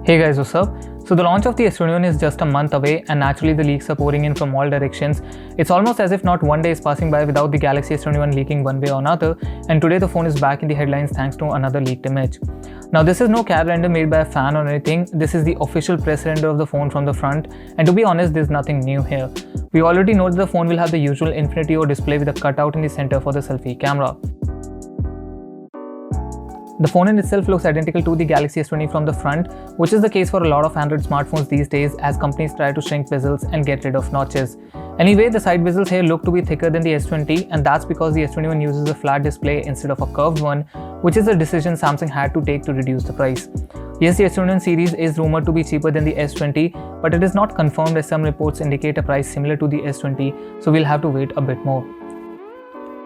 Hey guys, what's up? So the launch of the S21 is just a month away and naturally the leaks are pouring in from all directions. It's almost as if not one day is passing by without the Galaxy S21 leaking one way or another, and today the phone is back in the headlines thanks to another leaked image. Now this is no cab render made by a fan or anything, this is the official press render of the phone from the front, and to be honest there's nothing new here. We already know that the phone will have the usual Infinity O display with a cutout in the center for the selfie camera. The phone in itself looks identical to the Galaxy S20 from the front, which is the case for a lot of Android smartphones these days as companies try to shrink bezels and get rid of notches. Anyway, the side bezels here look to be thicker than the S20, and that's because the S21 uses a flat display instead of a curved one, which is a decision Samsung had to take to reduce the price. Yes, the S21 series is rumored to be cheaper than the S20, but it is not confirmed as some reports indicate a price similar to the S20, so we'll have to wait a bit more.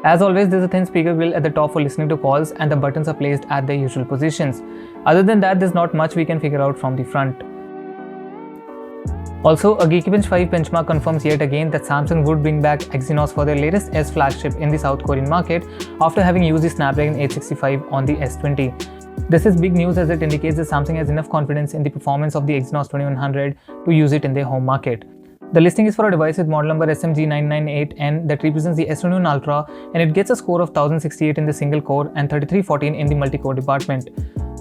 As always, there's a thin speaker grill at the top for listening to calls and the buttons are placed at their usual positions. Other than that, there's not much we can figure out from the front. Also, a Geekbench 5 benchmark confirms yet again that Samsung would bring back Exynos for their latest S flagship in the South Korean market after having used the Snapdragon 865 on the S20. This is big news as it indicates that Samsung has enough confidence in the performance of the Exynos 2100 to use it in their home market. The listing is for a device with model number SMG998N that represents the S21 Ultra, and it gets a score of 1068 in the single core and 3314 in the multi-core department.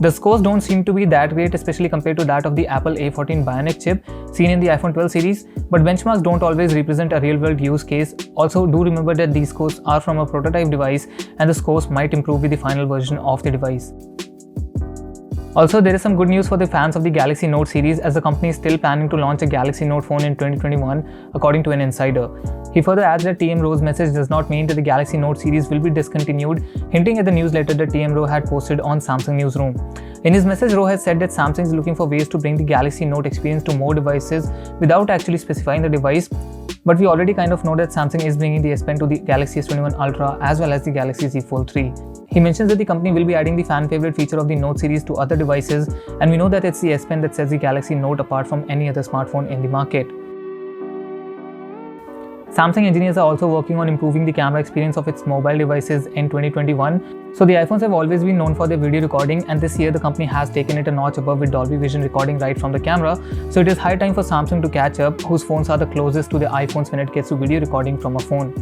The scores don't seem to be that great, especially compared to that of the Apple A14 Bionic chip seen in the iPhone 12 series, but benchmarks don't always represent a real-world use case. Also, do remember that these scores are from a prototype device and the scores might improve with the final version of the device. Also, there is some good news for the fans of the Galaxy Note series as the company is still planning to launch a Galaxy Note phone in 2021 according to an insider. He further adds that TM Rowe's message does not mean that the Galaxy Note series will be discontinued, hinting at the newsletter that TM Rowe had posted on Samsung Newsroom. In his message, Rowe has said that Samsung is looking for ways to bring the Galaxy Note experience to more devices without actually specifying the device, but we already kind of know that Samsung is bringing the S Pen to the Galaxy S21 Ultra as well as the Galaxy Z Fold 3. He mentions that the company will be adding the fan favorite feature of the Note series to other devices, and we know that it's the S Pen that sets the Galaxy Note apart from any other smartphone in the market. Samsung engineers are also working on improving the camera experience of its mobile devices in 2021. So the iPhones have always been known for their video recording, and this year the company has taken it a notch above with Dolby Vision recording right from the camera. So it is high time for Samsung to catch up, whose phones are the closest to the iPhones when it gets to video recording from a phone.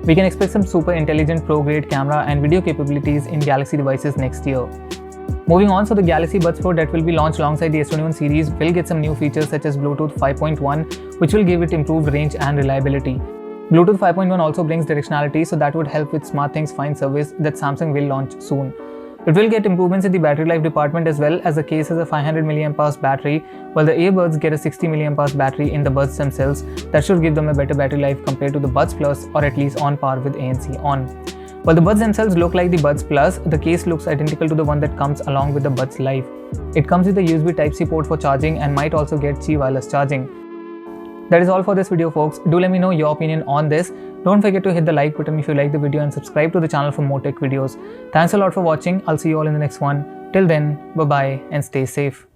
We can expect some super intelligent pro-grade camera and video capabilities in Galaxy devices next year. Moving on, so the Galaxy Buds Pro that will be launched alongside the S21 series will get some new features such as Bluetooth 5.1, which will give it improved range and reliability. Bluetooth 5.1 also brings directionality, so that would help with SmartThings Find service that Samsung will launch soon. It will get improvements in the battery life department as well, as the case has a 500 mAh battery, while the earbuds get a 60 mAh battery in the buds themselves. That should give them a better battery life compared to the Buds Plus, or at least on par with ANC On. While the buds themselves look like the Buds Plus, the case looks identical to the one that comes along with the Buds Live. It comes with a USB Type-C port for charging and might also get Qi wireless charging. That is all for this video, folks. Do let me know your opinion on this. Don't forget to hit the like button if you like the video and subscribe to the channel for more tech videos. Thanks a lot for watching. I'll see you all in the next one. Till then, bye bye and stay safe.